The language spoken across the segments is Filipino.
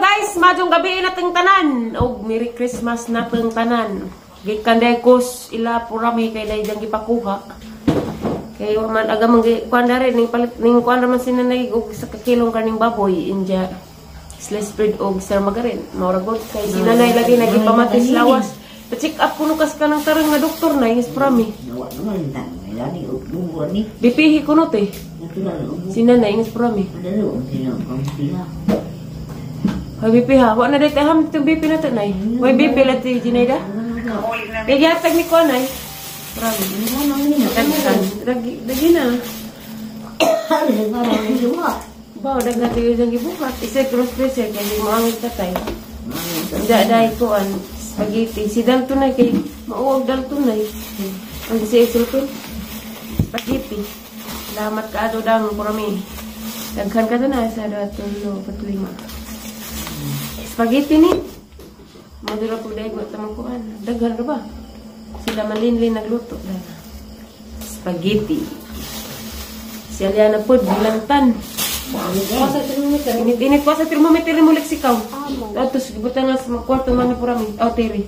guys, madong gabi nateng tanan. Og Merry Christmas nateng tanan. Gikan day kos ila purami kay day jang gipakuha. Kay man aga man kuan dare ning palit ning kuan man sinanay og sa kakilong kaning baboy inja. Slice bread og sir margarin. Mora god kay sinanay lagi nagipamatis lawas. Pa-check up kuno kas kanang tarang nga doktor na ingis purami. Bipihi kuno te. Sinanay ingis purami. Hoy BP ha, wa na day taham itong BP na to nay. Hoy BP lati Jinayda. Kaya yatag ni ko nay. Marami. Lagi na. Bawa dagat yung gibuhat. Isa cross pressure kaya yung maangit na tayo. Daday ko an spaghetti. Si Dalton na kay mauwag Dalton na. Ang si Isulpin. Spaghetti. Salamat ka ato dang purami. Daghan ka to na sa 2, 4, 5. Spaghetti ni. Madura po dahil ko tamang kuhan. Daghan ka ba? Sila malinlin nagluto. Spaghetti. Siya liya na po, bilangtan. Init po sa thermometer mo leksikaw. Tapos, gibutan nga sa kwarto mga purami. O, tiri.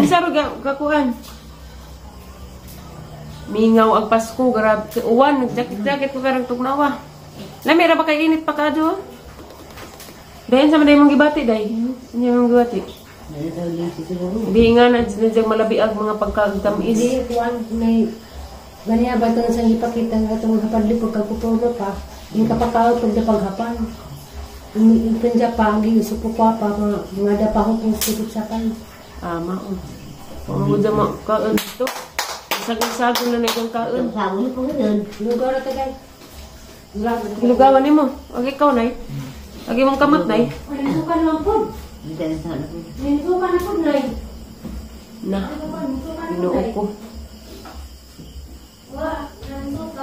Isaro kakuhan. Mingaw ang Pasko. Garab. Uwan, nagjakit-jakit ko karang tugnawa. Lamira ba kay init pa ka do? Dayon sa manday mong gibati day. Inyo mong gibati. Di nga na dyan malabi ang mga pagkagtamis. Hindi, kuwan, may ganiya ba ito sa ipakita nga itong hapadli pagkakupuno pa. Yung kapakaw pag napaghapan. Yung pinja pa, ang giusupo pa, mga dapahot ng sipit sa pan. Mao. Pamugod mo kaon dito. Sagol-sagol na itong kaon. Sagol po ganun. Lugar na tagay. Lugawan ni mo. Agi ikaw, nay. Agi mong kamot, nay. Nisukan lang po. Nisukan na po, nay. Na. Binuo ko.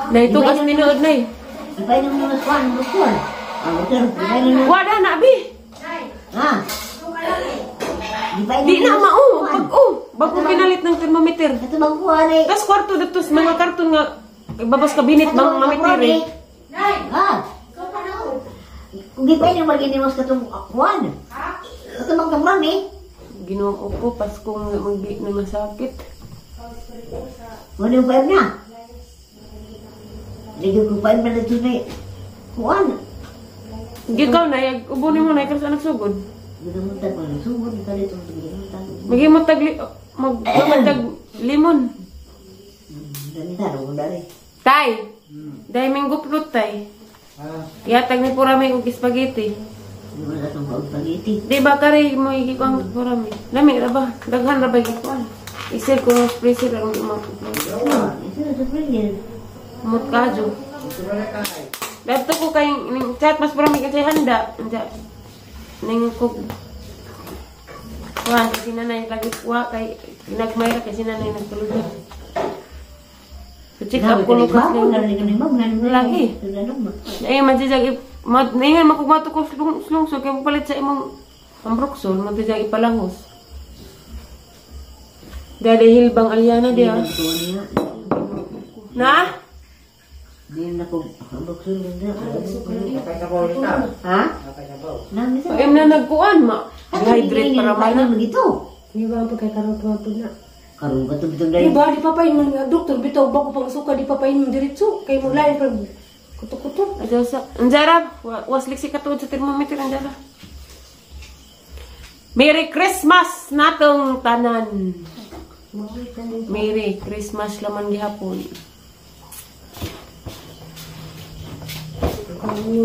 Nay, ito kas tinuod, nay. Ipay nang mga kwan, bukwan. Wala na, abi. Ha? Di na, mao. Bago pinalit ng thermometer. Ito magkuhan eh. Tapos kwarto dito, mga karton nga. Babas kabinit, mga mamitir eh. Ha? Kung di pa yun yung mag-inimos ka itong akuan. Ito magkamran eh. Ginoon ko, Paskong na masakit. Ano yung payam na? Hindi yung payam na dito na kuan. Ikaw na, ubunin mo na, ikaw sa nagsugod. Ginamuntag mo, nagsugod ka dito. Magimutag limon. Ganita, no, dari. Tay! Dahil may guplot, tay. Yatag ni purami og spaghetti. Wala itong spaghetti. Di ba kari mo ikikang purami? Lami ra ba? Daghan ra ba ikikuan? Isir ko ng freezer ang umakuplot. Mut kajo. Dato ko kay chat mas purami kasi handa. Ning ko kuha kasi nanay lagi kuha kay nagmayra kasi nanay nagtulog. Check up ko lukas lagi. Ay madjag ngayon makumato ko slungso kay palit sa imong pambroxol madjag ipalangos. Dahil bang alyana dia. Na? Di na ko pambroxol ganda. Ha? Em na nagkuan ma. Hydrate para mana begitu. Di ba ang pagkakaroon na? Karong katong Di ba, di papayin mo nga, doktor, bitaw, bago pang suka, di papayin mo diretso. Kaya mo lain pag kuto-kuto. Adyosa. Anjara, waslik si katuod sa thermometer, Anjara. Merry Christmas natong tanan. Merry Christmas laman gihapon.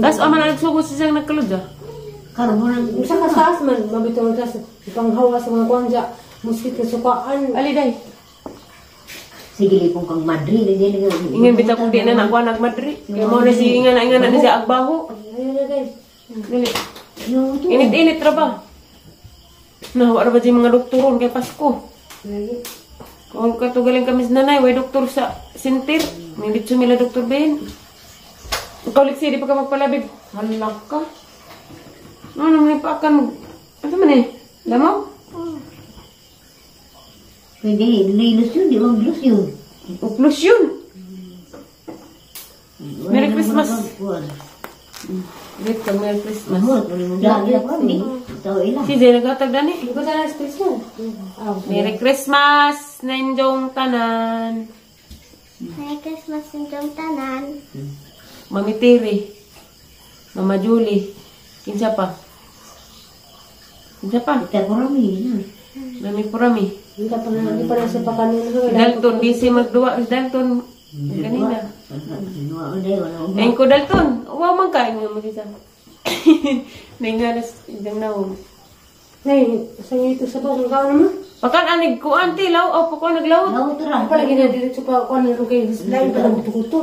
Tas o man nagsugod siya nagkalod ah. Karong mo nang Isa ka sa asman, mabitaw ka sa ipanghawa sa mga kwanja. Muskit sukaan. Aliday. sige lipong kang Madrid hindi na Ingin bitaw kung di na nakuha nag-Madrid. Kaya mo na si ingan na siya agbaho. Ayun na guys. Dili. Init-init ra ba? Nahawa ra ba dyan mga doktoron kay Pasko? Kung katugaling kami sa nanay, way doktor sa Sintir. May ditso mila Dr. Ben. Ikaw liksi, di pa ka magpalabig. Halak ka. Ano naman pa akan ano man eh? Lamaw? pwede ilusyon di bang ilusyon Plus yun. Merry Christmas. Dito, Merry Christmas. Mahal, boleh mudah dia kami. Tahu ilah. Si Zay naghatag na ni. Hindi ko na space mo. Merry Christmas, Nenjong Tanan. Merry Christmas inyong tanan. Mami Tiri. Mama Julie. Kinsa pa? Kinsa pa? Kita kurang ni. Mami Purami. Hindi pa na sa pakanin. Dalton, busy magduwa. Dalton, kanina. Dua udah wala. Ayun ko Dalton. Wow, magkain nga mag-isa. Nengalas, idang naon. Nay, sa ito sa bawang gawin naman. Pakan anig ko, auntie, law. O, pa ko naglaw. Tahu terang. Palagi na dito sa pakakuan na kayo. Lain pa lang buto-buto.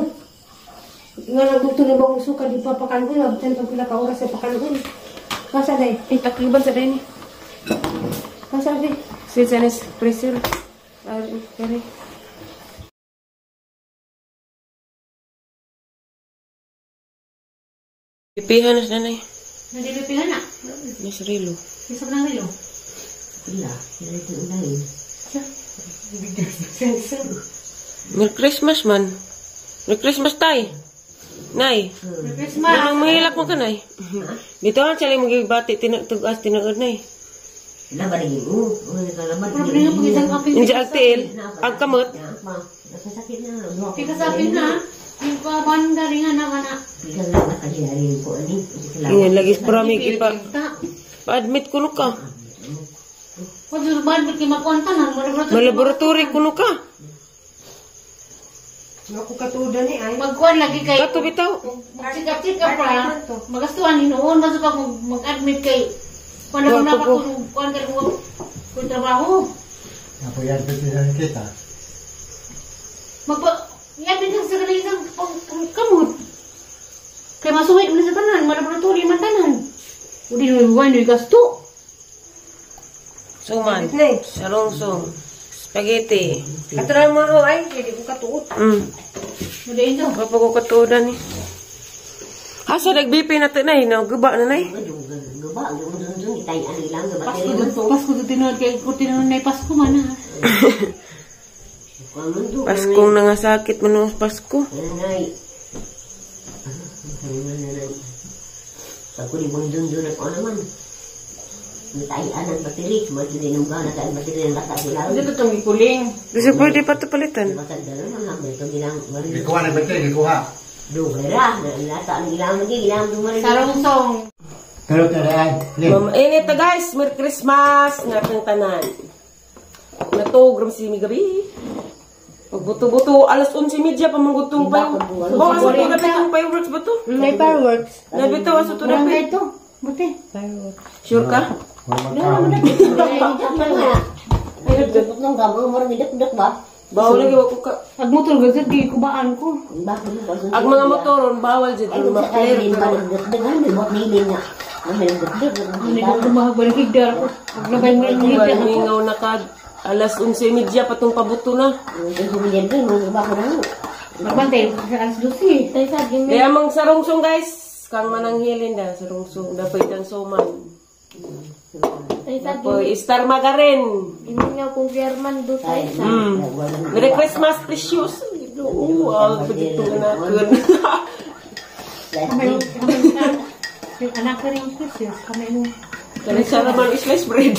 Nga nagbuto na bang suka di pa pakan ko. Nabtan pag pila ka oras sa pakan ko. Kasa day. Ay, takiban sa dini. Kasa day. Sinsanes, pressure. Kare. Pipihan na nanay. Nandilipihan na. Mas rilo. Isap na rilo. Ilah, kita itu lain. Merry Christmas man. Merry Christmas tay. Nay. Merry Christmas. Anong mahilak mo ka nay? Dito ang tsali magibati tugas tinagod nay. Ilah balik ibu. Kalau mat. Problema pag isang kape. Hindi agtiil. Ang kamot. Sakit na. Pika sabi na. Yung kaban garingan na mana. Bilang nak kali hari ko ni. Ingin lagi parami ipa. Pa-admit kuno ka. Wag ban pag makonta na mo. Malaboratory kuno ka. Ako katuda ni ay. Magkuan lagi kay. Kato bitaw. Magsikap-sikap pa. Magastuhan hinoon ba sa pag mag-admit kay. Kuan na pa kuan kay ko trabaho. Apa yang terjadi kita? Magpa ya biglang sa kanila isang kamot. Kay masuwit mo sa tanan, malaboratory man tanan. Udi no buwan no gasto. Suman. Nay. Sarong-song. Spaghetti. Katara mo ako ay. Hindi ko katuot. Udi ito. Papa ko katuodan ni. Asa nag-BP na ito nay? Guba na nay? Gubak, gubak itay lang gubak. Pasko to tinuod kay ko tinuod na Pasko man ha. Paskong nangasakit man ng Pasko. Nanay. Ako di bunjun-jun ako naman. Nitayaan ang bateri. Sumadyo din ang gana ka ang bateri ng lata sila. Hindi ito itong ikuling. Kasi pwede pa ito palitan. Bakit gano'n ang hamay. Ito bilang marinig. Ikuha na betul, ikuha. Dugera. Nalata ang ilang lagi. Ilang dumarinig. Sarong-song. Pero tadaan, Mama, init na guys. Merry Christmas. Natang tanan. Natog ram si Migabi. Pagbuto-buto, alas 11:30 pa manggutong pa yung... Oh, asa po gabi itong fireworks ba to? May fireworks. Gabi ito, asa ito na pa Ito. Buti. Sure ka? Ay, nagdukot ng gabang. Marang idak-dak ba? Bawal lagi wako ka. Ag motor gazet di kubaan ko. Bakit mo ba? Ang mga motoron, bawal dyan. Ay, Ang kung sa makler. kailin ba? Nagdagdagan. May bot nilin nga. May nagdagdag. Hindi ko kumahag balik higdar ko. Ag labay mo yung higdar ako. Mingaw na ka. Alas 11:30 pa itong pabuto na. Ay, humilyan ko. Mga bako na mo. Magbantay sa alas 12. Tayo sa akin. Kaya mang sarungsong guys. Kang mananghilin da. Sarungsong. Dapat ang suman. Tayo sa akin. Dapat Star Magarin. Hindi nga kung German do tayo sa. Merry Christmas, precious. Wow, pagito na nakon. Kami yung anak ko rin yung Christmas. Kami yung... Kaya siya naman slice bread.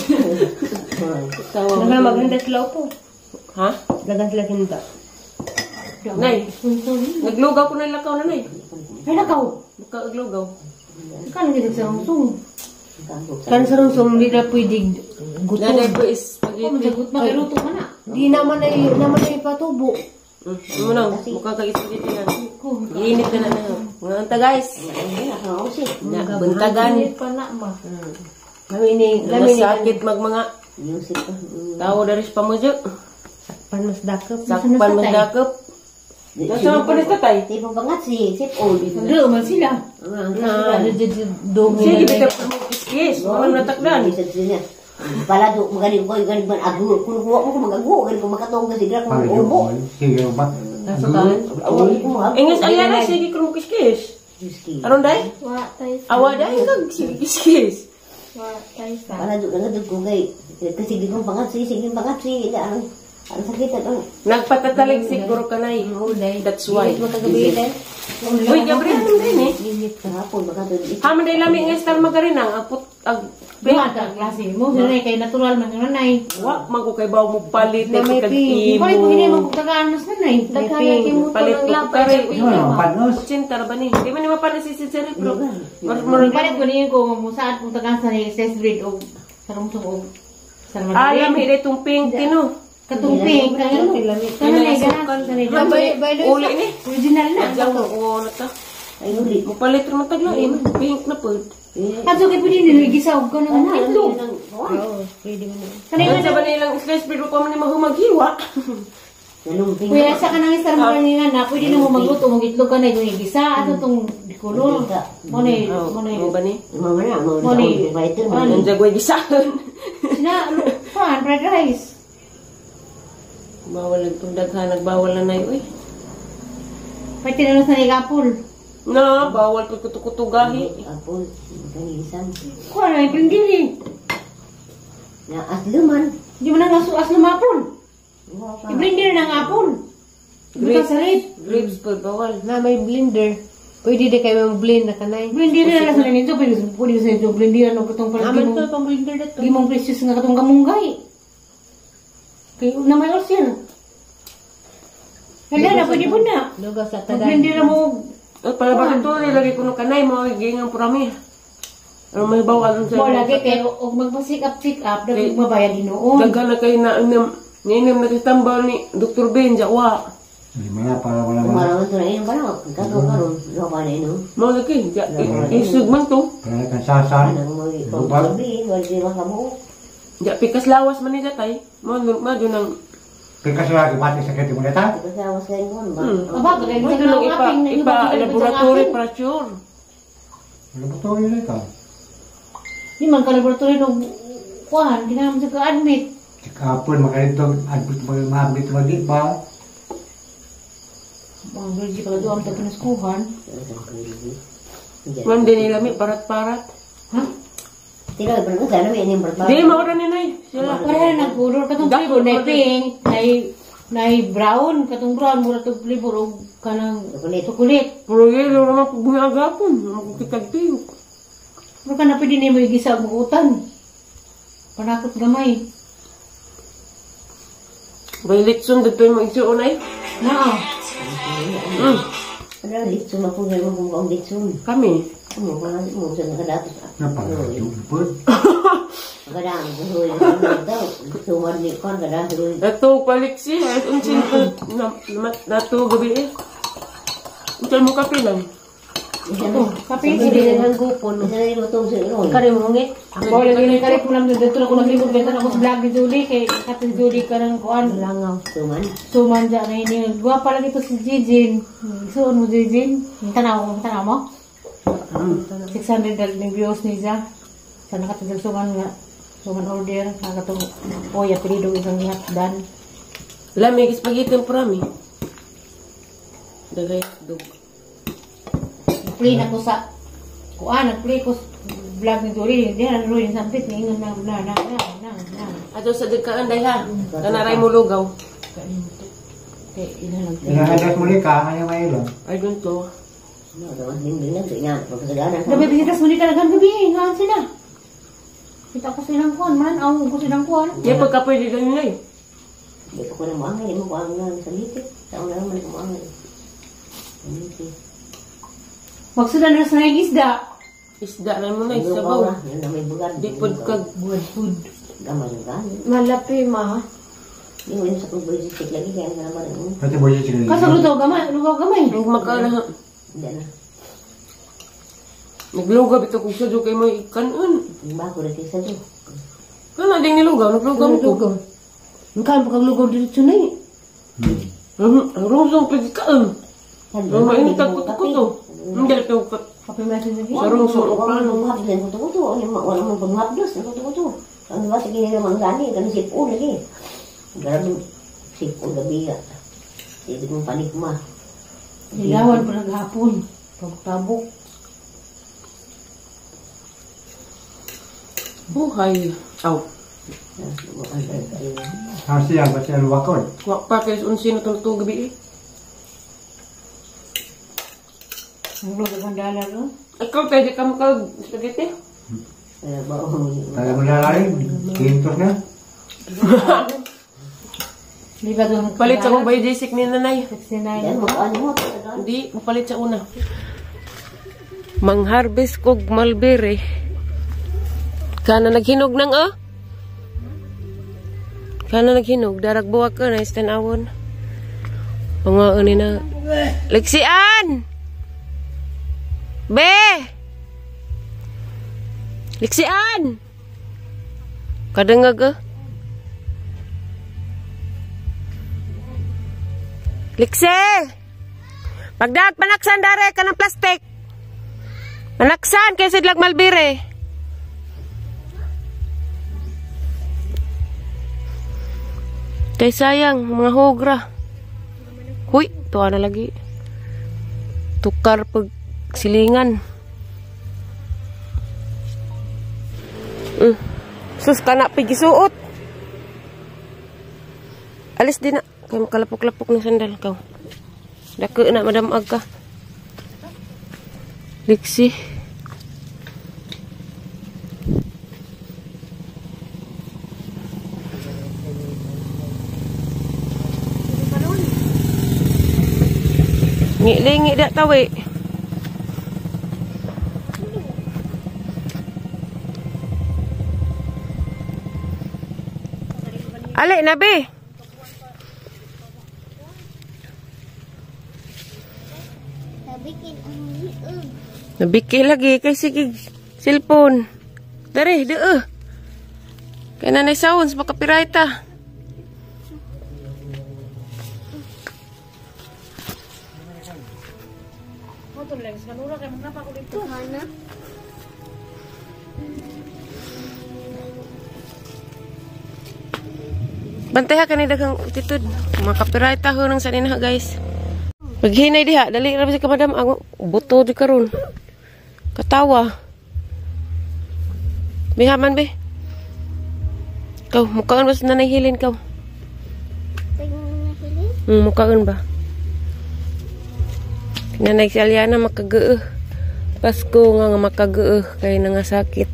Tawa Naga mo. maganda sila po. Ha? Dagan sila kinta. Nay, naglugaw ko na lakaw na nay. Ay, nakaw. Naglugaw. Kano ganit sa rungsong? Kan sa rusong hindi na pwede gutom. Nanay ko is Kung spaghetti. masagot, makiluto ka na. Di naman ay patubo. Ano mukhang kag-spaghetti na. Iinit na na. Mga anta guys. Na, buntagan. Pa na ba? Kami ni Masakit magmanga. Music pa. Tao dari pa mo dyan. Sakpan mas dakap. Sakpan magdakap. Nasaan pa rin tatay? Tipo banget sih, sip old. Hindi, man sila. Na, Dogo sige, na di ka pa mo kiskis. Mga natakdan. Bisa sini. Pala do magaling ko galing man agu. Kung kuha mo ko magagu, galing ko makatong kasi dira ko ubo. Sige, mat. Nasukan. Awal ko ha. Ingas ayan sige kung kiskis. Whisky. Aron day? Wa tayo sa. Awa day kag sige kiskis. Wa tayo sa. Pala do nga do ko gay. Kasi di ko banget sih, sige banget sih. Ang sakit ito. Nagpatatalig siguro ka na eh. That's why. Magkagabi din. Uy, Gabriel, ano din eh. Limit kahapon, baka doon. Haman day lami ng estar magarinang. Buhat ang klase mo. Sila kay natural man yung nanay. Wak, mago kay bawo mo palit. Na may Imo. Bakit mo hindi mo kagkaan mas nanay? Daghanay kay mo Palit ng ko lapay. kare. Ano, panos? Cinta ba ni? Di man ni mapanas si cerebro. Palit ko niyo kung saan kung tagaan sa test breed o sarumsong o sarumsong. Alam hili itong pink tino. Katumping. Kanay ganas. Uli ni. Original na. Diyan ko na ta. Ay, ulit. Mo palit rin matagla eh. Pink na po. At so kaya pwede nila gisaw ko ng itlog. Kanay Ano man sa ba nilang slice bread ko man ni mahumaghiwa. Nalumping. Kuya sa kanang isang mo nga na pwede na mo magluto mo itlog ka na yung igisa at itong dikulo. Mo Mo ba ni? Mamaya, mo Mali. na ito. Mali. Ang jagway gisahan. Sina, pan, fried rice. Bawal itong daghan, nagbawal na na yun eh. Pwede na sa nigapol. Na, bawal po kutukutugahi. Apol, kanisan. Kuha na yung pindili. Na asluman. Hindi mo nang as lumapol. I-blender ng apol. Grapes. Salit. Grapes po, bawal. Na may blender. Pwede di kayo mag-blend na kanay. Blender na lang sa nito. Pwede sa nito. Blender na katong parang Aman to, pang blender na to. gimong precious nga katong kamunggay. Kaya na may orsin. Hala na, pwede po na. Lugaw sa tadan. Blender na mo. At para ba ito, nilagay ko ng kanay, mga gingang purami. Ano may bawal sa Mo lagi kayo. Huwag magpa-sick up. Dapat mabayad inoon. Daghan na kayo na ninim na kitambaw ni Dr. Ben, jawa. Lima na para wala mga. Kumarawan to na inom pa na. Kato-karoon. Loko na inom. Mga laki, isug man to. Kaya kang sasan. Anong mo ipagsabi. Wala di makabuo. Ja, pikas lawas man ni datay. Mga doon ang... Pikas lagi mati sa kati mo neta. Kasi awas kayo mo. Aba, kaya Mga doon ang ipa-laboratory para sure. Wala ba ito yun ito? Di man ka laboratory nung kuhan. Ginamit sa ka-admit. Kapon, makalito, adbit mag-adbit mag-ipa. Mga virgi pala doon ang tapanaskuhan. Man din nila may parat-parat. Ha? Tira, pero sana may inom pa. Di, maura ni Nay. Sila. Kaya nagpuro katong flavor na pink, na brown, katong brown, mura itong flavor o kanang chocolate. Pero yelo naman po buhay agapon. Makukitag tiyo. Pero ka na pwede niyo may gisa bukutan. Panakot gamay. May litson dito yung mag-isuon ay. Naa. Ano, litsun ako ngayon kung ang litsun. Kami. Ano, mga mo sa nakadatos. Napakalayo po. Kadang, gusto yung daw. Sumad ni Kon, kadang, gusto Ito, paliksi. At unsin ko. Nato gabi eh. Unsin mo kape lang. Kape Hindi sige. na hangupon. Isa na rin utong sa ilo. Karimungit. Ako lagi na karit mo lang dito na ko naglibot benta ako sa vlog ni Julie kay Kati Julie ka ng kuan. Langaw. Suman. Suman dyan na ini. Gwa pala dito si Jijin. Suon mo Jijin. Tanaw mo? 600 ng views niya. Sana katulad suman nga. Suman order. Nakatong oya pilido isang dan. Lamig spaghetti ang prami. Dagay dog. Play na ko sa kuan. Nag-play ko sa vlog ni Julie. Hindi na naroon yung sampit. Ningon na. Ato sa dagkaan day ha. Kanaray mo lugaw. Okay, ina lang. Inahadas mo ni ka, kanya may ilo. I don't know. Ano, dapat din lang. Kaya, pagkasaganan. Gabi bisitas mo ni talagang gabi. Naan sila. Kita ko silang kuan. Manaw ko silang kuan. Yan pagka pwede lang nila eh. Hindi ko na maangay. Hindi mo ko ang nga sa litit. Taon na naman ko maangay. Magsudan na sa isda. Isda na mo na Ano isabaw. ba? Yan na may bugad. Di pod kag Food. Gamay yung kanin. Malapi ma. Hindi mo yun sa pag-logistic lagi. Kaya nga naman ang Pati mo siya sige. Kaso lugaw gamay. ang makala hindi na. naglugaw bitaw kung sa kay mo ikanon. Yung bako na kisa doon. Kana ding nilugaw, naglugaw mo ko. Lugaw. Ang pag lugaw dito na eh. Ang rungsong pagkaan. Ang mainit ang kuto-kuto. Hindi ito Kape mesin lagi. sa rungsong o Wala plano. mong hapdos na kuto-kuto. Wala mong panghapdos na kuto-kuto. Ano ba? Sige nga mga gani. Kan sipon lagi. Grabe. Sipon gabi ka. Hindi mong panikma. Dilawan pa naghapon. Pagtabok. Buhay. Aw. Siya, ba't siya luwakon? Wak pa kay 11 na tulog gabi eh. Ang lugar ng dala ko. Ikaw pwede ka makag spaghetti? Tayo mo lalari, kintos na. Di ba doon? Palit sa kong biodesic ni nanay. 69. Hindi, mapalit sa una. Mangharvest kog mulberry. Kana naghinog nang Kana naghinog, darag buwak ka na, istanawon. Mga ni na. Liksian! Be! Liksian! Kadangag Liksi! Pagdaat panaksan dare ka ng plastik. Panaksan kay sidlag malbire. Kay sayang mga hogra. Huy, tuwa na lagi. Tukar pag silingan. Sus ka na pigisuot. Alis din na. Kaya makalapok-lapok ng sandal ka. Dako na madamag ka. Liksi. Ngilingi dak tawi. Alik nabi. Nabiki lagi kay sige cellphone. Dari deu. Kay nanay sounds baka pirata. Bantayan ka ni dagang attitude. Makapirata ho nang sanina guys. Paghinay diha, dali ra si ka madam ang buto di karon. Katawa. Bihaman be. Kau mukaan ba sa nanay hilin kau? Mukaan ba? Nanay si Aliana makageuh. Pasko nga makageuh kay nangasakit.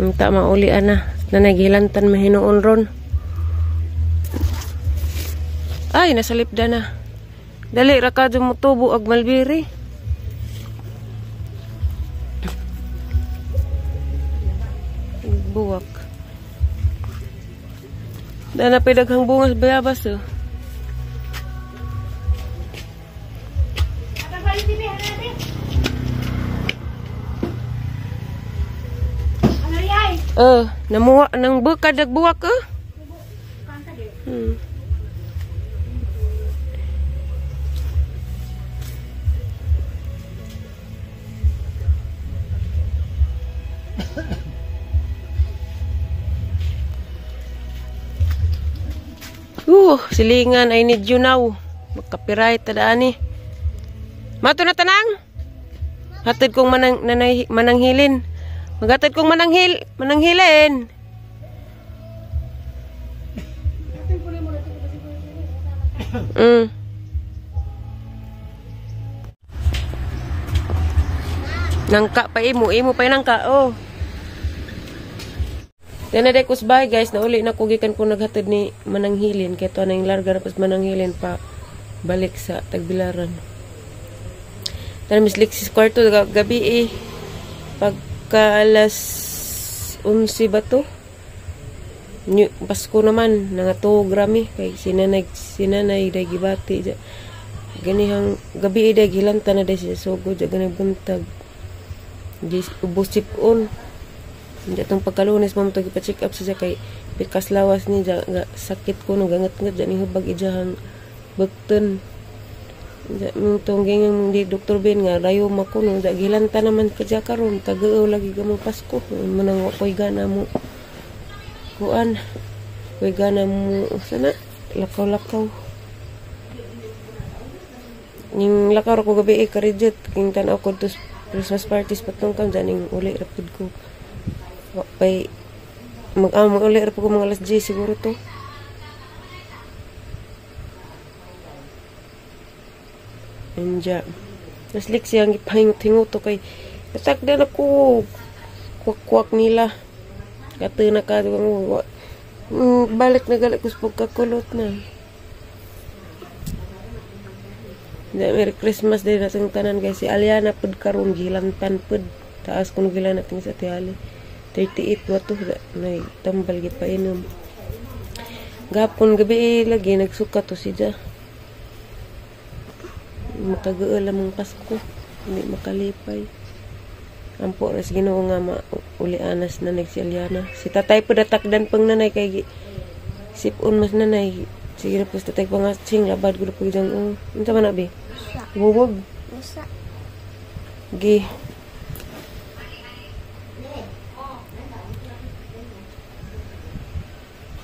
Minta mauli ana. Nanay gilantan mahinoon ron. Ay, nasalipda na. Dali ra ka mo tubo ag malbiri. Buwak. Dana pedaghang bungas bayabas oh. Namuha nang bukadag buwak ke? Silingan I need you now. Magcopyright tadaan ni. Mato na tanang. Hatid kong mananghilin. Magatid kong mananghilin. Nangka pa imo pa nangka oh. Yan na kusbay guys, nauli na kugikan ko naghatid ni mananghilin kay to na yung larga na pas mananghilin pa balik sa Tagbilaran. Tan mislik si kwarto gabi pagka alas 11 ba to? Pasko naman nangato grami kay sinanay day gibati ganihang gabi day gilanta na day sa sugod ganang buntag di ubos sipon. Hindi itong pagkalunis mo ito ipa-check up siya kay pikas lawas niya sakit ko nung gangat-ngat dyan hubag ijahang bagton itong ganyan di Dr. Ben nga rayo mako nung gilanta naman ka dyan karon tagaw lagi ka mong Pasko manang ako'y gana mo kuan ako'y gana mo sana lakaw-lakaw yung lakaw ko gabi karidjot king tanaw ko to Christmas parties patong kam dyan yung uli rapid ko Pay Mag-uli po ko mga alas 10 siguro to. Anja. Naslik siyang ipahingot-hingot to kay natakdan ako. Kwak-kwak nila. Kata na ka. Balik na galit ko sa pagkakulot na. Merry Christmas din natin tanan guys. Si Aliana pud karon gilantan pud. Taas kung gilan natin sa tiyali. 38 wato na tambal gid pa inom. Gapon gabi lagi nagsuka to siya. Makagaol ang Pasko. Hindi makalipay. Ampo ras Ginoo nga maulianas na si Aliana. Si tatay pud datakdan pang nanay kay sipon mas nanay. Sige na po tatay pa nga sing labad ko po idang unsa man abi? Buwag. Usa. Gi.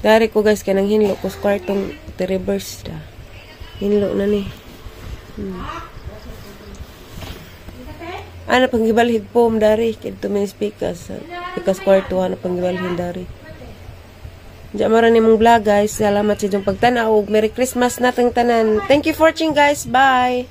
Dari ko guys kanang hinlo ko sa kwartong reverse da. Hinlo na ni. Ana pang gibalhig pom dari kidto may speakers. Pikas kwarto ana pang gibalhin dari. Diya mara ni mong vlog guys. Salamat sa inyong pagtanaw. Merry Christmas natang tanan. Thank you for watching guys. Bye!